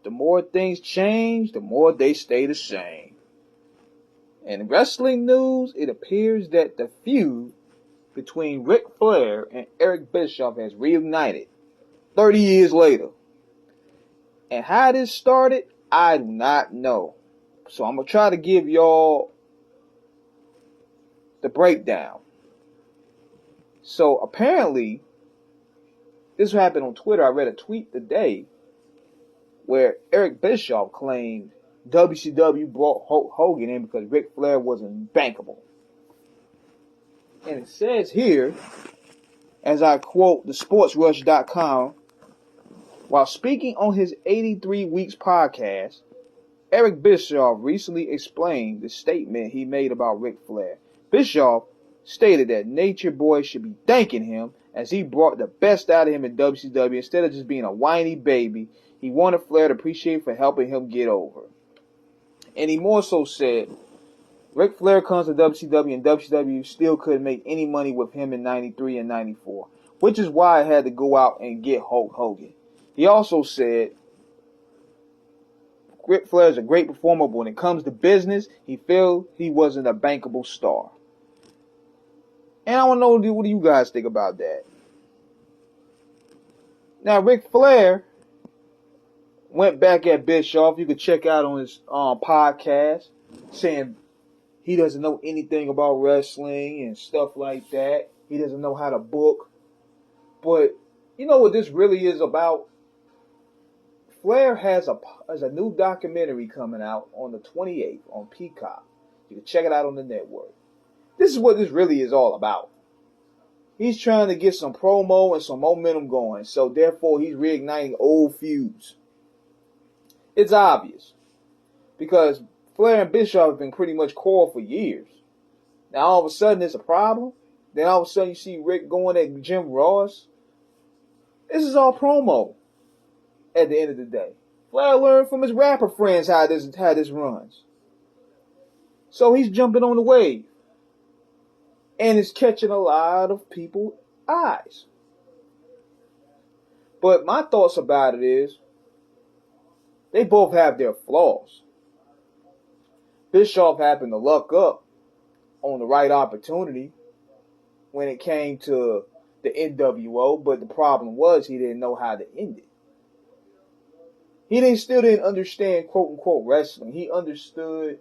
the more things change, the more they stay the same. In wrestling news, it appears that the feud between Ric Flair and Eric Bischoff has reignited 30 years later. And how this started, I do not know. So I'm going to try to give y'all the breakdown. So apparently, this happened on Twitter. I read a tweet today where Eric Bischoff claimed WCW brought Hulk Hogan in because Ric Flair wasn't bankable. And it says here, as I quote thesportsrush.com, while speaking on his 83 Weeks podcast, Eric Bischoff recently explained the statement he made about Ric Flair. Bischoff stated that Nature Boy should be thanking him as he brought the best out of him in WCW instead of just being a whiny baby. He wanted Flair to appreciate him for helping him get over. And he more so said, Ric Flair comes to WCW and WCW still couldn't make any money with him in 93 and 94, which is why I had to go out and get Hulk Hogan. He also said, Ric Flair is a great performer, but when it comes to business, he felt he wasn't a bankable star. And I want to know, what do you guys think about that? Now, Ric Flair went back at Bischoff. You can check out on his podcast, saying he doesn't know anything about wrestling and stuff like that. He doesn't know how to book. But you know what this really is about? Flair has a new documentary coming out on the 28th on Peacock. You can check it out on the network. This is what this really is all about. He's trying to get some promo and some momentum going, so therefore he's reigniting old feuds. It's obvious, because Flair and Bischoff have been pretty much core for years. Now all of a sudden it's a problem. Then all of a sudden you see Rick going at Jim Ross. This is all promo at the end of the day. Flair learned from his rapper friends how this runs. So he's jumping on the wave. And it's catching a lot of people's eyes. But my thoughts about it is, they both have their flaws. Bischoff happened to luck up on the right opportunity when it came to the NWO, but the problem was he didn't know how to end it. He still didn't understand quote-unquote wrestling. He understood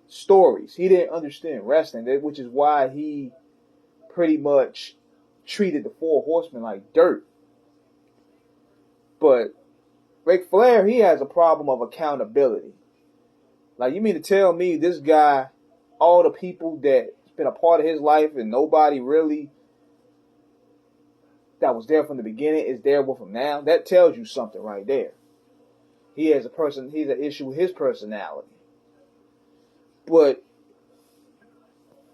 stories. He didn't understand wrestling, which is why he pretty much treated the Four Horsemen like dirt. But Ric Flair, he has a problem of accountability. Like, you mean to tell me this guy, all the people that's been a part of his life and nobody really that was there from the beginning is there with him now? That tells you something right there. He's an issue with his personality. But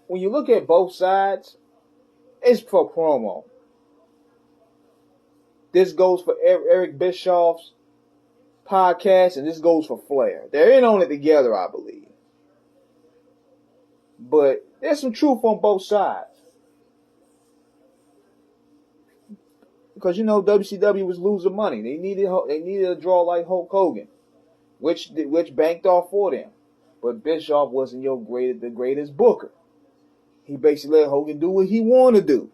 when you look at both sides, it's for promo. This goes for Eric Bischoff's podcast, and this goes for Flair. They're in on it together, I believe. But there's some truth on both sides. Because, WCW was losing money. They needed a draw like Hulk Hogan, which banked off for them. But Bischoff wasn't the greatest booker. He basically let Hogan do what he wanted to do.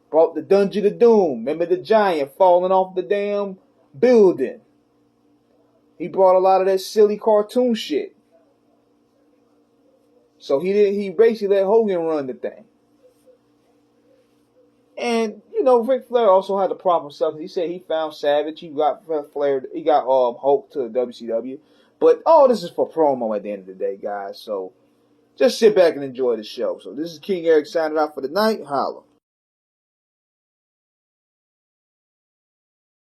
Brought the Dungeon of Doom. Remember the giant falling off the damn building. He brought a lot of that silly cartoon shit. So he basically let Hogan run the thing. And, Ric Flair also had the problem with something. He said he found Savage. He got Hulk to WCW. But all this is for promo at the end of the day, guys. So just sit back and enjoy the show. So this is King Eric signing out for the night. Holla.